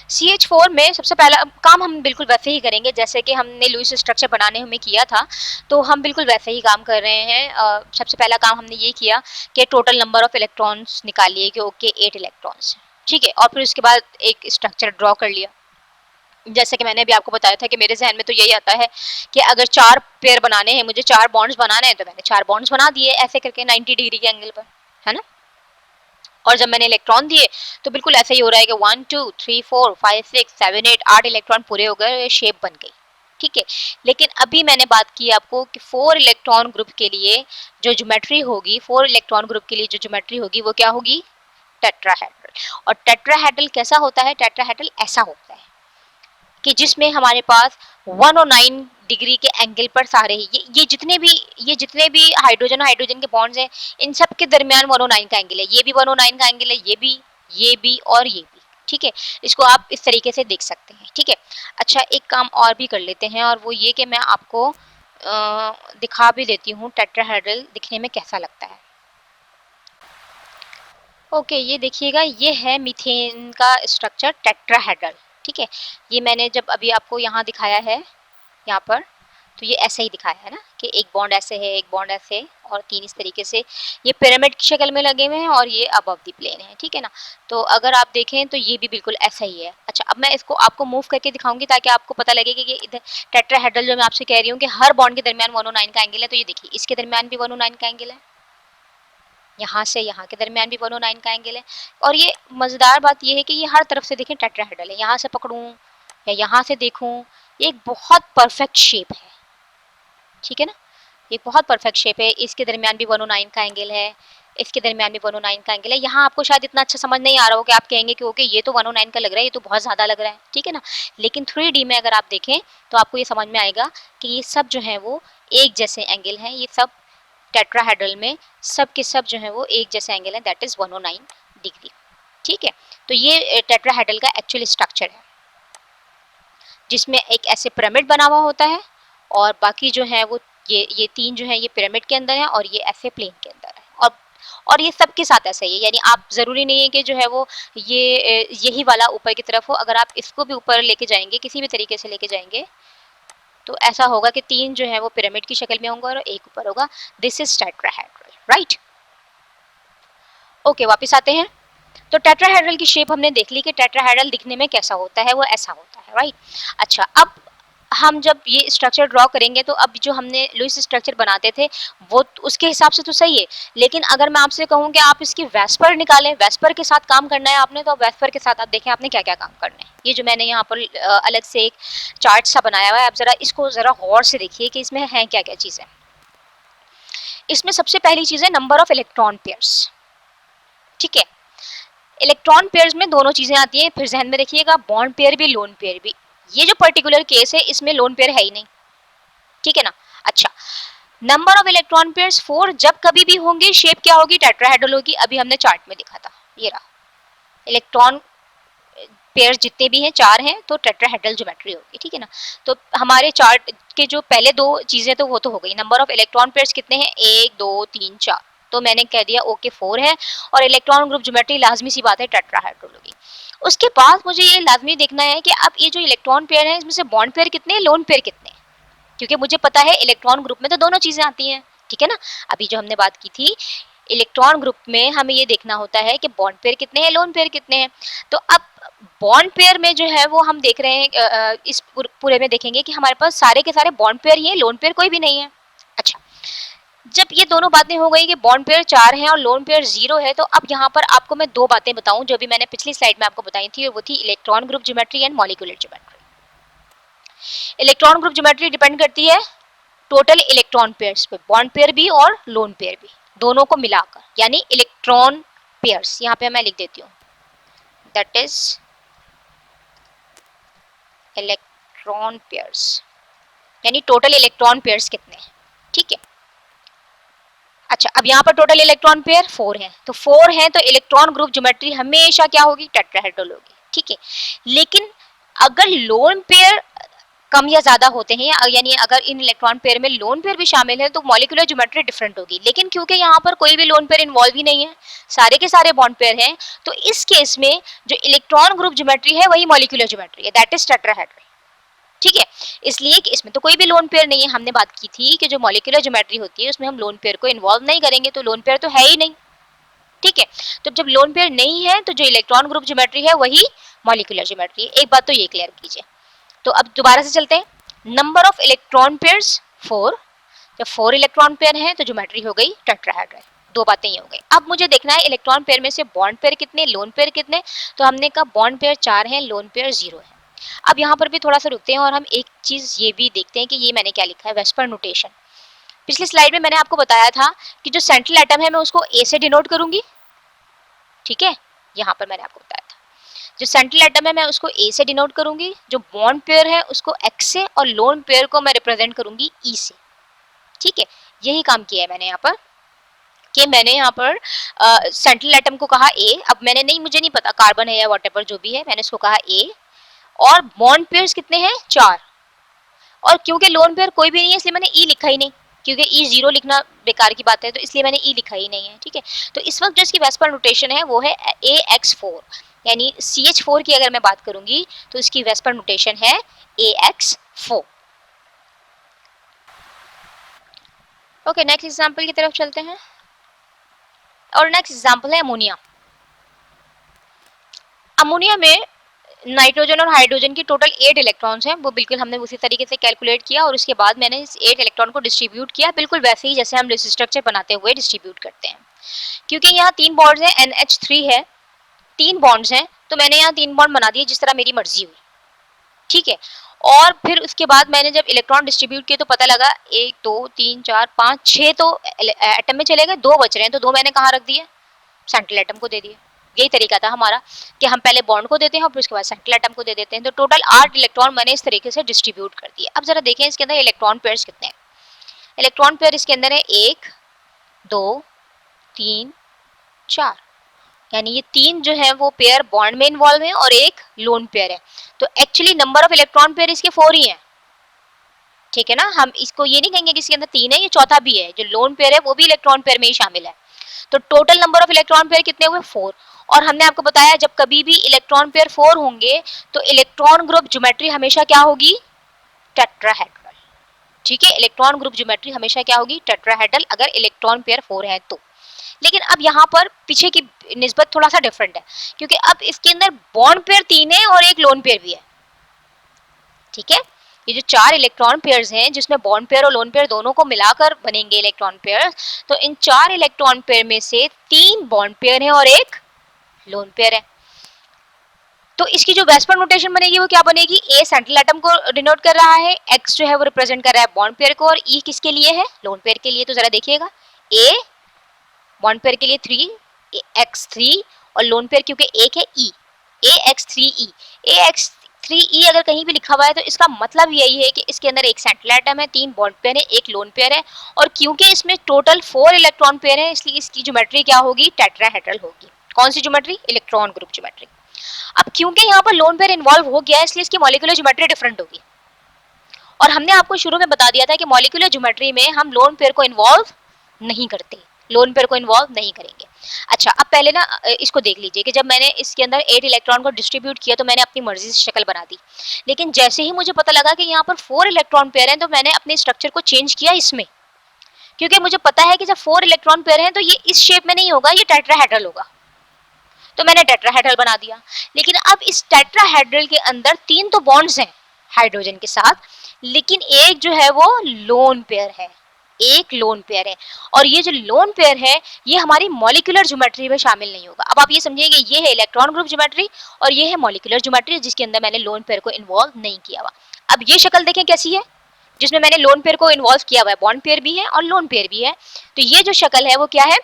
CH4 में सबसे पहला काम हम बिल्कुल वैसे ही करेंगे जैसे कि हमने लुईस स्ट्रक्चर बनाने में किया था, तो हम बिल्कुल वैसे ही काम कर रहे हैं। सबसे पहला काम हमने ये किया कि टोटल नंबर ऑफ इलेक्ट्रॉन्स निकालिए कि ओके 8 इलेक्ट्रॉन्स, ठीक है, और फिर उसके बाद एक स्ट्रक्चर ड्रॉ कर लिया। जैसे कि मैंने अभी आपको बताया था कि मेरे जहन में तो यही आता है कि अगर 4 पेयर बनाने हैं, मुझे 4 बॉन्ड्स बनाने हैं, तो मैंने 4 बॉन्ड्स बना दिए ऐसे करके 90 डिग्री के एंगल पर, है ना। और जब मैंने इलेक्ट्रॉन दिए तो बिल्कुल ऐसा ही हो रहा है कि 1 2 3 4 5 6 7 8 8 इलेक्ट्रॉन पूरे हो गए, शेप बन गई, ठीक है। लेकिन अभी मैंने बात की आपको कि 4 इलेक्ट्रॉन ग्रुप के लिए जो ज्योमेट्री होगी, 4 इलेक्ट्रॉन ग्रुप के लिए जो ज्योमेट्री होगी वो क्या होगी, टेट्राहेड्रल। और टेट्राहेड्रल कैसा होता है, टेट्राहेड्रल ऐसा होता है कि जिसमें हमारे पास 109 डिग्री के एंगल पर सारे ही ये जितने भी हाइड्रोजन हाइड्रोजन के बॉन्ड्स हैं, इन सब के दरमियान 109 का एंगल है। ये भी 109 का एंगल है, ये भी और ये भी, ठीक है। इसको आप इस तरीके से देख सकते हैं, ठीक है। अच्छा, एक काम और भी कर लेते हैं, और वो ये कि मैं आपको दिखा भी देती हूँ टेट्राहेड्रल दिखने में कैसा लगता है। ओके, ये देखिएगा, ये है मीथेन का स्ट्रक्चर टेट्राहेड्रल, ठीक है। ये मैंने जब अभी आपको यहाँ दिखाया है, यहाँ पर, तो ये ऐसे ही दिखाया है ना कि एक बॉन्ड ऐसे है, एक बॉन्ड ऐसे, और 3 इस तरीके से ये पिरामिड की शक्ल में लगे हुए हैं, और ये अबव द प्लेन है, ठीक है ना। तो अगर आप देखें तो ये भी बिल्कुल ऐसा ही है। अच्छा, अब मैं इसको आपको मूव करके दिखाऊंगी ताकि आपको पता लगे कि ये इधर टेट्राहेड्रल जो मैं आपसे कह रही हूँ कि हर बॉन्ड के दरमियान 109 का एंगल है, तो ये देखिए इसके दरमियान भी 109 का एंगल है, यहाँ से यहाँ के दरमियान भी 109 का एंगल है। और ये मज़ेदार बात ये है कि ये हर तरफ से देखें टेट्राहेड्रल है, यहाँ से पकड़ूं या यहाँ से देखूं, ये एक बहुत परफेक्ट शेप है, ठीक है ना। ये बहुत परफेक्ट शेप है, इसके दरमियान भी 109 का एंगल है, इसके दरमियान भी 109 का एंगल है। यहाँ आपको शायद इतना अच्छा समझ नहीं आ रहा हो कि आप कहेंगे कि ओके ये तो 109 का लग रहा है, ये तो बहुत ज़्यादा लग रहा है, ठीक है ना। लेकिन 3D में अगर आप देखें तो आपको ये समझ में आएगा कि ये सब जो है वो एक जैसे एंगल हैं, ये सब टेट्राहेड्रल में सब के सब जो है वो एक जैसे एंगल है, दैट इज 109 डिग्री, ठीक है। तो ये टेट्राहेड्रल का एक्चुअल स्ट्रक्चर है जिसमें एक ऐसे पिरामिड बना हुआ होता है, और बाकी जो है वो ये 3 जो है ये पिरामिड के अंदर है, और ये ऐसे प्लेन के अंदर है, और ये सबके साथ ऐसा ही है। यानी आप ज़रूरी नहीं है कि जो है वो यही वाला ऊपर की तरफ हो, अगर आप इसको भी ऊपर लेके जाएंगे, किसी भी तरीके से लेके जाएंगे, तो ऐसा होगा कि 3 जो है वो पिरामिड की शक्ल में होंगे और एक ऊपर होगा। This is tetrahedral, right. Okay, वापस आते हैं। तो टेट्राहेड्रल की शेप हमने देख ली कि टेट्राहेड्रल दिखने में कैसा होता है, वो ऐसा होता है, राइट। अच्छा, अब हम जब ये स्ट्रक्चर ड्रॉ करेंगे तो अब जो हमने लुईस स्ट्रक्चर बनाते थे वो उसके हिसाब से तो सही है, लेकिन अगर मैं आपसे कहूँ कि आप इसकी वेस्पर निकालें, वेस्पर के साथ काम करना है आपने, तो वेस्पर के साथ आप देखें आपने क्या क्या काम करना है। ये जो मैंने यहाँ पर अलग से एक चार्ट सा बनाया हुआ है, आप ज़रा इसको ज़रा गौर से देखिए कि इसमें है क्या क्या चीज़ें। इसमें सबसे पहली चीज़ है नंबर ऑफ इलेक्ट्रॉन पेयर्स, ठीक है। इलेक्ट्रॉन पेयर्स में दोनों चीजें आती हैं, फिर जहन में रखिएगा, बॉन्ड पेयर भी लोन पेयर भी। ये जो पर्टिकुलर केस है इसमें लोन पेयर है ही नहीं, ठीक है ना। अच्छा, नंबर ऑफ इलेक्ट्रॉन पेयर्स 4 जब कभी भी होंगे शेप क्या होगी, टेट्राहेड्रल होगी। अभी हमने चार्ट में देखा था, ये रहा, इलेक्ट्रॉन पेयर्स जितने भी हैं 4 हैं तो टेट्राहेड्रल ज्योमेट्री होगी, ठीक है ना। तो हमारे चार्ट के जो पहले 2 चीजें तो वो तो हो गई। नंबर ऑफ इलेक्ट्रॉन पेयर्स कितने हैं, 1 2 3 4, तो मैंने कह दिया ओके 4 है, और इलेक्ट्रॉन ग्रुप ज्योमेट्री लाजमी सी बात है टेट्राहेड्रल होगी। उसके बाद मुझे ये लाजमी देखना है कि अब ये जो इलेक्ट्रॉन पेयर है इसमें से बॉन्ड पेयर कितने हैं, लोन पेयर कितने हैं, क्योंकि मुझे पता है इलेक्ट्रॉन ग्रुप में तो दोनों चीजें आती हैं, ठीक है ना। अभी जो हमने बात की थी इलेक्ट्रॉन ग्रुप में हमें ये देखना होता है कि बॉन्ड पेयर कितने हैं, लोन पेयर कितने हैं। तो अब बॉन्ड पेयर में जो है वो हम देख रहे हैं, इस पूरे में देखेंगे कि हमारे पास सारे के सारे बॉन्ड पेयर ही हैं, लोन पेयर कोई भी नहीं है। अच्छा, जब ये दोनों बातें हो गई कि बॉन्ड पेयर 4 हैं और लोन पेयर 0 है, तो अब यहाँ पर आपको मैं दो बातें बताऊं जो भी मैंने पिछली स्लाइड में आपको बताई थी, और वो थी electron group geometry and molecular geometry. Electron group geometry depend करती है टोटल इलेक्ट्रॉन पेयर्स पे, बॉन्ड पेयर भी और लोन पेयर भी, दोनों को मिलाकर, यानी इलेक्ट्रॉन पेयर्स। यहाँ पे मैं लिख देती हूँ, दैट इज इलेक्ट्रॉन पेयर्स, यानी टोटल इलेक्ट्रॉन पेयर्स कितने हैं, ठीक है। अच्छा, अब यहाँ पर टोटल इलेक्ट्रॉन पेयर 4 हैं, तो 4 हैं तो इलेक्ट्रॉन ग्रुप ज्योमेट्री हमेशा क्या होगी, टेट्राहेड्रल होगी, ठीक है। लेकिन अगर लोन पेयर कम या ज्यादा होते हैं, यानी अगर इन इलेक्ट्रॉन पेयर में लोन पेयर भी शामिल है, तो मॉलिक्यूलर ज्योमेट्री डिफरेंट होगी। लेकिन क्योंकि यहाँ पर कोई भी लोन पेयर इन्वॉल्व ही नहीं है, सारे के सारे बॉन्ड पेयर हैं, तो इस केस में जो इलेक्ट्रॉन ग्रुप ज्योमेट्री है वही मॉलिक्यूलर ज्योमेट्री है, दैट इज टेट्राहेड्रल, ठीक है। इसलिए कि इसमें तो कोई भी लोन पेयर नहीं है। हमने बात की थी कि जो मॉलिक्यूलर ज्योमेट्री होती है उसमें हम लोन पेयर को इन्वॉल्व नहीं करेंगे, तो लोन पेयर तो है ही नहीं, ठीक है। तो जब लोन पेयर नहीं है तो जो इलेक्ट्रॉन ग्रुप ज्योमेट्री है वही मॉलिक्यूलर ज्योमेट्री है। एक बात तो ये क्लियर कीजिए। तो अब दोबारा से चलते हैं, नंबर ऑफ इलेक्ट्रॉन पेयर्स 4, जब 4 इलेक्ट्रॉन पेयर हैं तो ज्योमेट्री हो गई टेट्राहेड्रल। दो बातें ये हो गई। अब मुझे देखना है इलेक्ट्रॉन पेयर में से बॉन्ड पेयर कितने, लोन पेयर कितने। तो हमने कहा बॉन्ड पेयर 4 हैं, लोन पेयर 0 है। अब यहाँ पर भी थोड़ा सा रुकते हैं और हम एक चीज ये भी देखते हैं कि ये मैंने क्या लिखा है, वेस्पर नोटेशन। पिछली स्लाइड में मैंने आपको बताया था कि जो सेंट्रल एटम है मैं उसको ए से डिनोट करूंगी, ठीक है। यहाँ पर मैंने आपको बताया था जो सेंट्रल एटम है मैं उसको ए से डिनोट करूंगी, जो बॉन्ड पेयर है उसको एक्स से, और लोन पेयर को मैं रिप्रेजेंट करूंगी ई से, ठीक है। यही काम किया है मैंने यहाँ पर कि मैंने यहाँ पर सेंट्रल एटम को कहा ए। अब मैंने नहीं, मुझे नहीं पता कार्बन है या व्हाटएवर जो भी है, मैंने इसको कहा ए। और बॉन्ड पेयर्स कितने हैं, 4। और क्योंकि लोन पेयर कोई भी नहीं है इसलिए मैंने ई लिखा ही नहीं, क्योंकि ई 0 लिखना बेकार की बात है, तो इसलिए मैंने ई लिखा ही नहीं है, ठीक है। तो इस वक्त जो इसकी वेस्पर नोटेशन है वो है AX4, यानी CH4 की अगर मैं बात करूंगी तो इसकी वेस्पर नोटेशन है AX4। ओके, नेक्स्ट एग्जांपल की तरफ चलते हैं, और नेक्स्ट एग्जांपल है अमोनिया। अमोनिया में नाइट्रोजन और हाइड्रोजन की टोटल 8 इलेक्ट्रॉन्स हैं, वो बिल्कुल हमने उसी तरीके से कैलकुलेट किया, और उसके बाद मैंने इस 8 इलेक्ट्रॉन को डिस्ट्रीब्यूट किया बिल्कुल वैसे ही जैसे हम स्ट्रक्चर बनाते हुए डिस्ट्रीब्यूट करते हैं। क्योंकि यहाँ 3 बॉन्ड्स हैं, NH3 है, 3 बॉन्ड्स हैं, तो मैंने यहाँ 3 बॉन्ड बना दिए जिस तरह मेरी मर्जी हुई, ठीक है। और फिर उसके बाद मैंने जब इलेक्ट्रॉन डिस्ट्रीब्यूट किए तो पता लगा 1 2 3 4 5 6 तो एटम में चले गए, 2 बच रहे हैं, तो 2 मैंने कहाँ रख दिए, सेंट्रल एटम को दे दिए। यही तरीका था हमारा कि हम पहले बॉन्ड को देते हैं और फिर उसके बाद सेंट्रल एटम को दे देते हैं। तो टोटल 8 इलेक्ट्रॉन मैंने इस तरीके से डिस्ट्रीब्यूट कर दिए। अब जरा देखें इसके अंदर इलेक्ट्रॉन पेयर्स कितने हैं। इलेक्ट्रॉन पेयर इसके अंदर है 1 2 3 4, यानी ये 3 जो है वो पेयर बॉन्ड में इन्वॉल्व है और एक लोन पेयर है। तो actually number of electron pair इसके 4 ही हैं, ठीक है ना। हम इसको ये नहीं कहेंगे कि इसके अंदर 3 है, ये चौथा भी है, जो लोन पेयर है वो भी इलेक्ट्रॉन पेयर में ही शामिल है। तो total number of electron pair कितने हुए, 4। और हमने आपको बताया जब कभी भी इलेक्ट्रॉन पेयर 4 होंगे तो इलेक्ट्रॉन ग्रुप ज्योमेट्री हमेशा क्या होगी, टेट्राहेड्रल, ठीक है। इलेक्ट्रॉन ग्रुप ज्योमेट्री हमेशा क्या होगी, टेट्राहेड्रल, अगर इलेक्ट्रॉन पेयर 4 है तो। लेकिन अब यहाँ पर पीछे की निस्बत थोड़ा सा डिफरेंट है, क्योंकि अब इसके अंदर बॉन्ड पेयर 3 है और एक लोन पेयर भी है, ठीक है। ये जो 4 इलेक्ट्रॉन पेयर्स हैं जिसमें बॉन्ड पेयर और लोन पेयर दोनों को मिलाकर बनेंगे इलेक्ट्रॉन पेयर, तो इन 4 इलेक्ट्रॉन पेयर में से 3 बॉन्ड पेयर हैं और एक लोन पेयर है। तो इसकी जो वेस्पर नोटेशन बनेगी वो क्या बनेगी, ए सेंट्रल एटम को डिनोट कर रहा है, एक्स जो है वो रिप्रेजेंट कर रहा है बॉन्ड पेयर को, और ई किसके लिए है, लोन पेयर के लिए। तो जरा देखिएगा, ए बॉन्ड पेयर के लिए 3 x3, और लोन पेयर क्योंकि एक है ई, AX3E। AX3E अगर कहीं भी लिखा हुआ है तो इसका मतलब यही है कि इसके अंदर एक सेंट्रल एटम है, 3 बॉन्ड पेयर है, एक लोन पेयर है, और क्योंकि इसमें टोटल 4 इलेक्ट्रॉन पेयर है इसलिए इसकी ज्योमेट्री क्या होगी, टेट्राहेड्रल होगी। कौन सी ज्योमेट्री, इलेक्ट्रॉन ग्रुप ज्योमेट्री। अब क्योंकि यहाँ पर लोन पेयर इन्वॉल्व हो गया है इसलिए इसकी मॉलिक्यूलर ज्योमेट्री डिफरेंट होगी, और हमने आपको शुरू में बता दिया था कि मॉलिक्यूलर ज्योमेट्री में हम लोन पेयर को इन्वॉल्व नहीं करते, लोन पेयर को इन्वॉल्व नहीं करेंगे। अच्छा, अब पहले ना इसको देख लीजिए कि जब मैंने इसके अंदर 8 इलेक्ट्रॉन को डिस्ट्रीब्यूट किया तो मैंने अपनी मर्जी से शक्ल बना दी। लेकिन जैसे ही मुझे पता लगा कि यहाँ पर 4 इलेक्ट्रॉन पेयर हैं तो मैंने अपने स्ट्रक्चर को चेंज किया इसमें, क्योंकि मुझे पता है कि जब 4 इलेक्ट्रॉन पेयर हैं तो ये इस शेप में नहीं होगा, ये टेट्राहेड्रल होगा। तो मैंने टेट्राहेड्रल बना दिया। लेकिन अब इस टेट्राहेड्रल के अंदर 3 तो बॉन्ड्स हैं हाइड्रोजन के साथ, लेकिन एक जो है वो लोन पेयर है, एक लोन पेयर है। और ये जो लोन पेयर है ये हमारी मॉलिक्यूलर ज्योमेट्री में शामिल नहीं होगा। अब आप ये समझिए कि ये है इलेक्ट्रॉन ग्रुप ज्योमेट्री और ये है मॉलिक्यूलर ज्योमेट्री जिसके अंदर मैंने लोन पेयर को इन्वॉल्व नहीं किया हुआ। अब ये शक्ल देखें कैसी है, जिसमें मैंने लोन पेयर को इन्वॉल्व किया हुआ है, बॉन्ड पेयर भी है और लोन पेयर भी है। तो ये जो शक्ल है वो क्या है,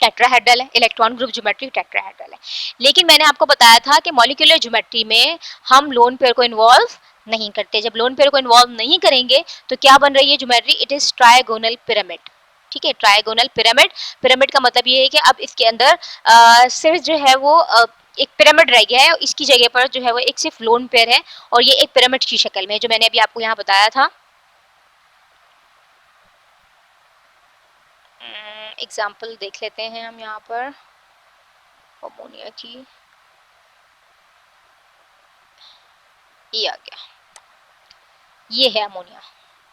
टेट्राहेड्रल है, इलेक्ट्रॉन ग्रुप ज्योमेट्री टेट्राहेड्रल है। लेकिन मैंने आपको बताया था कि मॉलिक्यूलर ज्योमेट्री में हम लोन पेयर को इन्वॉल्व नहीं करते। जब लोन पेयर को इन्वॉल्व नहीं करेंगे तो क्या बन रही है geometry, it is trigonal pyramid. ठीक है, ट्रायगोनल पिरामिड। पिरामिड का मतलब ये है कि अब इसके अंदर सिर्फ जो है वो एक पिरामिड रह गया है, इसकी जगह पर जो है वो एक सिर्फ लोन पेयर है और ये एक पिरामिड की शक्ल में, जो मैंने अभी आपको यहाँ बताया था। एग्जाम्पल देख लेते हैं हम यहाँ पर अमोनिया की, ये आ गया, ये है अमोनिया।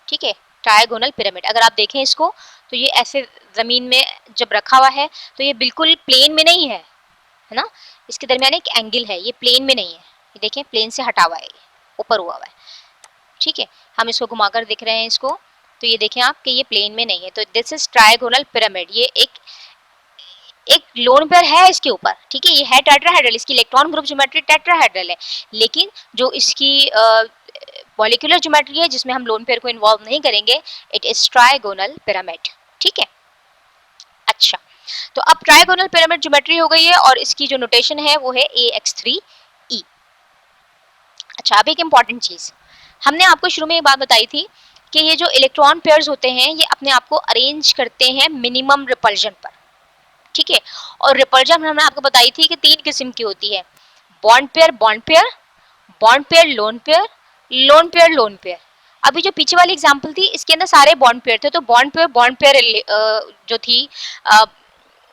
ठीक है, ट्रायगोनल पिरामिड। अगर आप देखें इसको तो ये ऐसे जमीन में जब रखा हुआ है तो ये बिल्कुल प्लेन में नहीं है, है ना, इसके दरमियान एक एंगल है, ये प्लेन में नहीं है, ये देखें प्लेन से हटा हुआ है, ये ऊपर हुआ हुआ है। ठीक है, हम इसको घुमाकर देख रहे हैं इसको, तो ये देखें आप कि ये प्लेन में नहीं है। तो दिस इज ट्रायगोनल पिरामिड। ये एक लोन पेयर है इसके ऊपर। ठीक है, ये है टेट्राहेड्रल, इसकी इलेक्ट्रॉन ग्रुप ज्योमेट्री टेट्राहेड्रल है, लेकिन जो इसकी मॉलिक्यूलर ज्योमेट्री है जिसमें हम लोन पेयर को इन्वॉल्व नहीं करेंगे, इट इज ट्रायगोनल पिरामिड। ठीक है, अच्छा, तो अब ट्रायगोनल पिरामिड ज्योमेट्री हो गई है और इसकी जो नोटेशन है वो है AX3E। अच्छा, अब एक इंपॉर्टेंट चीज, हमने आपको शुरू में एक बात बताई थी कि ये जो इलेक्ट्रॉन पेयर्स होते हैं ये अपने आप को अरेंज करते हैं मिनिमम रिपल्जन पर। ठीक है, और रिपल्जन हमने आपको बताई थी कि 3 किस्म की होती है, bond pair bond pair, bond pair lone pair, lone pair lone pair. अभी जो पीछे वाली एग्जांपल थी इसके अंदर सारे बॉन्ड पेयर थे, तो बॉन्ड पेयर जो थी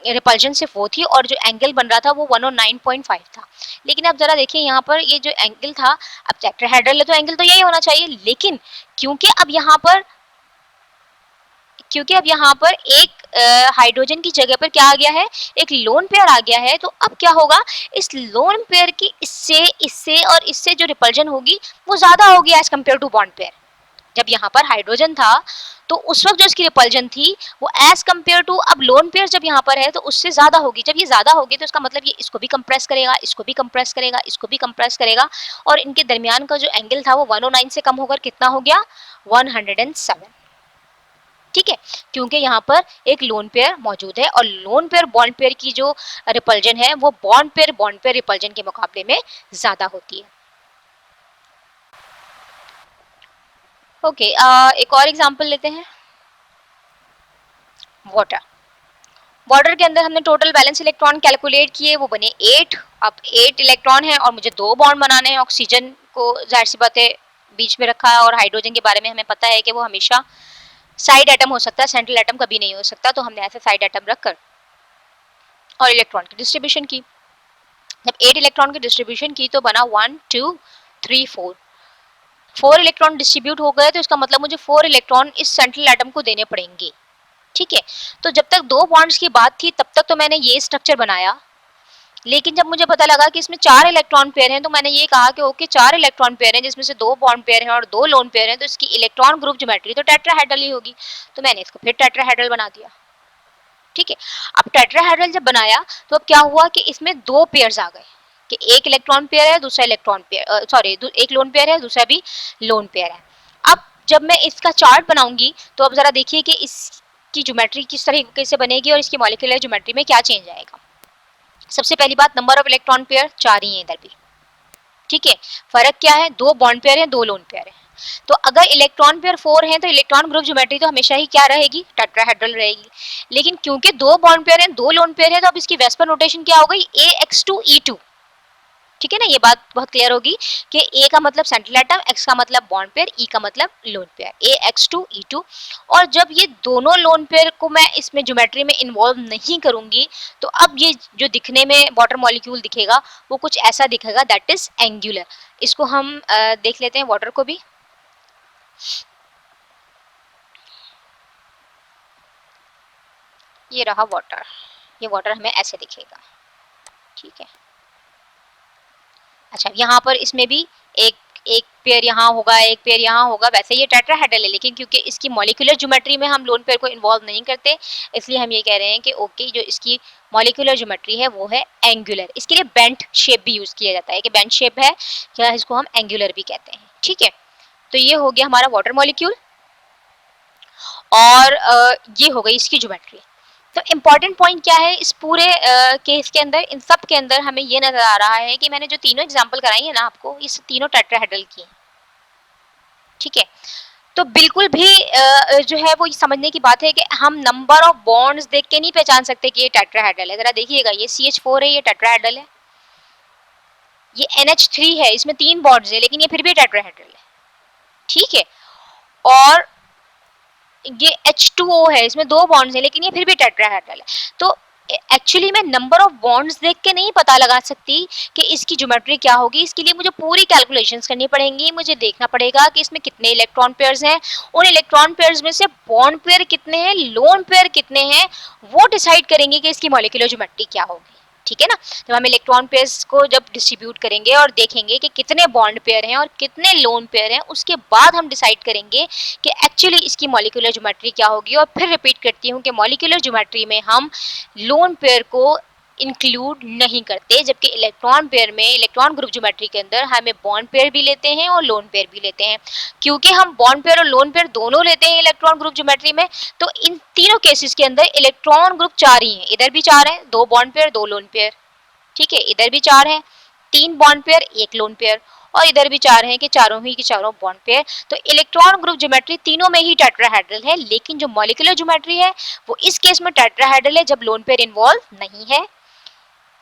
रिपल्जन सिर्फ वो थी और जो एंगल बन रहा था वो 109.5 था। लेकिन अब जरा देखिए यहाँ पर ये जो एंगल था, अब टेट्राहेड्रल है तो एंगल तो यही होना चाहिए, लेकिन क्योंकि अब यहाँ पर एक हाइड्रोजन की जगह पर क्या आ गया है, एक लोन पेयर आ गया है, तो अब क्या होगा, इस लोन पेयर की इससे इससे और इससे जो रिपल्जन होगी वो ज्यादा होगी as compare to bond pair. जब यहाँ पर हाइड्रोजन था तो उस वक्त जो इसकी रिपल्जन थी वो एज कम्पेयर टू अब लोन पेयर जब यहाँ पर है तो उससे ज्यादा होगी। जब ये ज्यादा होगी तो इसका मतलब ये इसको भी कंप्रेस करेगा, इसको भी कंप्रेस करेगा, इसको भी कंप्रेस करेगा, और इनके दरमियान का जो एंगल था वो 109 से कम होकर कितना हो गया, 107। ठीक है, क्योंकि यहाँ पर एक लोन पेयर मौजूद है और लोन पेयर बॉन्ड पेयर की जो रिपल्जन है वो बॉन्ड पेयर रिपल्जन के मुकाबले में ज्यादा होती है। ओके, एक और एग्जांपल लेते हैं, वाटर। वाटर के अंदर हमने टोटल बैलेंस इलेक्ट्रॉन कैलकुलेट किए, वो बने 8। अब 8 इलेक्ट्रॉन है और मुझे 2 बॉन्ड बनाने हैं। ऑक्सीजन को जाहिर सी बात है बीच में रखा है और हाइड्रोजन के बारे में हमें पता है कि वो हमेशा साइड एटम हो सकता है, सेंट्रल एटम कभी नहीं हो सकता, तो हमने ऐसे साइड एटम रखकर और इलेक्ट्रॉन की डिस्ट्रीब्यूशन की। जब 8 इलेक्ट्रॉन की डिस्ट्रीब्यूशन की तो बना 1 2 3 4। 4 इलेक्ट्रॉन डिस्ट्रीब्यूट हो गए तो इसका मतलब मुझे 4 इलेक्ट्रॉन इस सेंट्रल एटम को देने पड़ेंगे। ठीक है, तो जब तक 2 बॉन्ड्स की बात थी तब तक तो मैंने ये स्ट्रक्चर बनाया, लेकिन जब मुझे पता लगा कि इसमें 4 इलेक्ट्रॉन पेयर हैं तो मैंने ये कहा कि ओके 4 इलेक्ट्रॉन पेयर हैं जिसमें से 2 बॉन्ड पेयर हैं और 2 लोन पेयर हैं, तो इसकी इलेक्ट्रॉन ग्रुप ज्योमेट्री तो टेट्राहेड्रल ही होगी, तो मैंने इसको फिर टेट्राहेड्रल बना दिया। ठीक है, अब टेट्राहेड्रल जब बनाया तो अब क्या हुआ कि इसमें 2 पेयर्स आ गए कि एक इलेक्ट्रॉन पेयर है, दूसरा इलेक्ट्रॉन पेयर सॉरी एक लोन पेयर है, दूसरा भी लोन पेयर है। अब जब मैं इसका चार्ट बनाऊंगी तो अब जरा देखिए कि इसकी ज्योमेट्री किस तरीके से बनेगी और इसकी मॉलिक्यूलर ज्योमेट्री में क्या चेंज आएगा। सबसे पहली बात, नंबर ऑफ इलेक्ट्रॉन पेयर 4 ही है इधर भी। ठीक है, फर्क क्या है, 2 बॉन्ड पेयर है, 2 लोन पेयर है। तो अगर इलेक्ट्रॉन पेयर 4 है तो इलेक्ट्रॉन ग्रुप ज्योमेट्री तो हमेशा ही क्या रहेगी, टेट्राहेड्रल रहेगी। लेकिन क्योंकि 2 बॉन्ड पेयर है, 2 लोन पेयर है, तो अब इसकी वेस्पर नोटेशन क्या हो गई, AX2E2। ठीक है ना, ये बात बहुत क्लियर होगी कि ए का मतलब सेंट्रल एटम, एक्स का मतलब बॉन्ड पेयर, ई का मतलब लोन पेयर, AX2E2। और जब ये दोनों लोन पेयर को मैं इसमें ज्योमेट्री में इन्वॉल्व नहीं करूंगी तो अब ये जो दिखने में वाटर मॉलिक्यूल दिखेगा वो कुछ ऐसा दिखेगा, दैट इज एंगुलर। इसको हम देख लेते हैं वाटर को भी। ये रहा वाटर, ये वाटर हमें ऐसे दिखेगा, ठीक है। अच्छा, यहाँ पर इसमें भी एक एक पेयर यहाँ होगा, एक पेयर यहाँ होगा, वैसे ये टेट्राहेड्रल है, लेकिन क्योंकि इसकी मॉलिक्यूलर ज्योमेट्री में हम लोन पेयर को इन्वॉल्व नहीं करते, इसलिए हम ये कह रहे हैं कि ओके जो इसकी मॉलिक्यूलर ज्योमेट्री है वो है एंगुलर। इसके लिए बेंट शेप भी यूज किया जाता है कि बेंट शेप है क्या, इसको हम एंगुलर भी कहते हैं, ठीक है। तो ये हो गया हमारा वाटर मॉलिक्यूल और ये हो गई इसकी ज्योमेट्री। तो इम्पॉर्टेंट पॉइंट क्या है इस पूरे केस के अंदर, इन सब के अंदर हमें ये नजर आ रहा है कि मैंने जो तीनों एग्जांपल कराई है ना आपको, इस तीनों टेट्राहेड्रल की, ठीक है। तो बिल्कुल भी जो है वो समझने की बात है कि हम नंबर ऑफ बॉन्ड्स देख के नहीं पहचान सकते कि ये टेट्राहेड्रल है। जरा देखिएगा, ये CH4 है, ये टेट्राहेड्रल है। ये NH3 है, इसमें 3 बॉन्ड्स है लेकिन ये फिर भी टेट्राहेड्रल है, ठीक है। और ये H2O है, इसमें 2 बॉन्ड्स हैं लेकिन ये फिर भी टेट्राहेड्रल है। तो एक्चुअली मैं नंबर ऑफ बॉन्ड्स देख के नहीं पता लगा सकती कि इसकी ज्योमेट्री क्या होगी। इसके लिए मुझे पूरी कैलकुलेशंस करनी पड़ेंगी, मुझे देखना पड़ेगा कि इसमें कितने इलेक्ट्रॉन पेयर्स हैं, उन इलेक्ट्रॉन पेयर्स में से बॉन्ड पेयर कितने हैं, लोन पेयर कितने हैं, वो डिसाइड करेंगे कि इसकी मॉलिक्यूलर ज्योमेट्री क्या होगी, ठीक है ना। जब हम इलेक्ट्रॉन पेयर्स को जब डिस्ट्रीब्यूट करेंगे और देखेंगे कि कितने बॉन्ड पेयर हैं और कितने लोन पेयर हैं, उसके बाद हम डिसाइड करेंगे कि एक्चुअली इसकी मॉलिक्यूलर ज्योमेट्री क्या होगी। और फिर रिपीट करती हूँ कि मॉलिक्यूलर ज्योमेट्री में हम लोन पेयर को इंक्लूड नहीं करते, जबकि इलेक्ट्रॉन पेयर में, इलेक्ट्रॉन ग्रुप ज्योमेट्री के अंदर हमें बॉन्ड पेयर भी लेते हैं और लोन पेयर भी लेते हैं। क्योंकि हम बॉन्ड पेयर और लोन पेयर दोनों लेते हैं इलेक्ट्रॉन ग्रुप ज्योमेट्री में, तो इन तीनों केसेस के अंदर इलेक्ट्रॉन ग्रुप 4 ही हैं। इधर भी 4 हैं, 2 बॉन्ड पेयर 2 लोन पेयर, ठीक है। इधर भी 4 हैं, 3 बॉन्ड पेयर 1 लोन पेयर, और इधर भी 4 हैं कि चारों ही के चारों बॉन्ड पेयर। तो इलेक्ट्रॉन ग्रुप ज्योमेट्री तीनों में ही टेट्राहेड्रल है, लेकिन जो मॉलिक्यूलर ज्योमेट्री है वो इस केस में टेट्राहेड्रल है जब लोन पेयर इन्वॉल्व नहीं है।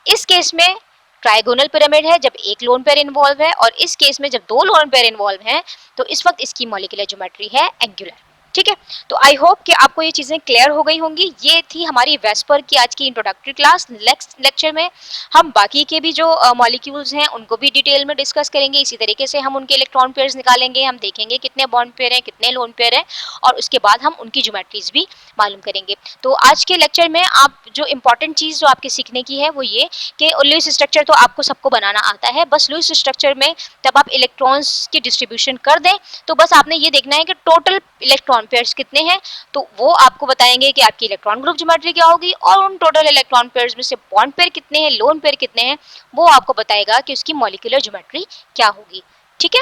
इस केस में ट्राइगोनल पिरामिड है जब 1 लोन पेयर इन्वॉल्व है, और इस केस में जब 2 लोन पेयर इन्वॉल्व हैं तो इस वक्त इसकी मॉलिक्यूलर ज्योमेट्री है एंगुलर, ठीक है। तो आई होप कि आपको ये चीजें क्लियर हो गई होंगी। ये थी हमारी वेस्पर की आज की इंट्रोडक्टरी क्लास। नेक्स्ट लेक्चर में हम बाकी के भी जो मॉलिक्यूल्स हैं उनको भी डिटेल में डिस्कस करेंगे। इसी तरीके से हम उनके इलेक्ट्रॉन पेयर्स निकालेंगे, हम देखेंगे कितने बॉन्ड पेयर हैं, कितने लोन पेयर हैं, और उसके बाद हम उनकी ज्योमेट्रीज भी मालूम करेंगे। तो आज के लेक्चर में आप जो इंपॉर्टेंट चीज जो आपके सीखने की है वो ये कि लुईस स्ट्रक्चर तो आपको सबको बनाना आता है, बस लुईस स्ट्रक्चर में जब आप इलेक्ट्रॉन्स की डिस्ट्रीब्यूशन कर दें तो बस आपने ये देखना है कि टोटल इलेक्ट्रॉन पेयर्स कितने हैं, तो वो आपको बताएंगे कि आपकी इलेक्ट्रॉन ग्रुप ज्योमेट्री क्या होगी, और उन टोटल इलेक्ट्रॉन पेयर्स में से बॉन्ड पेयर कितने हैं, लोन पेयर कितने हैं, वो आपको बताएगा कि उसकी मॉलिक्यूलर ज्योमेट्री क्या होगी, ठीक है।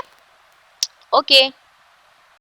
ओके।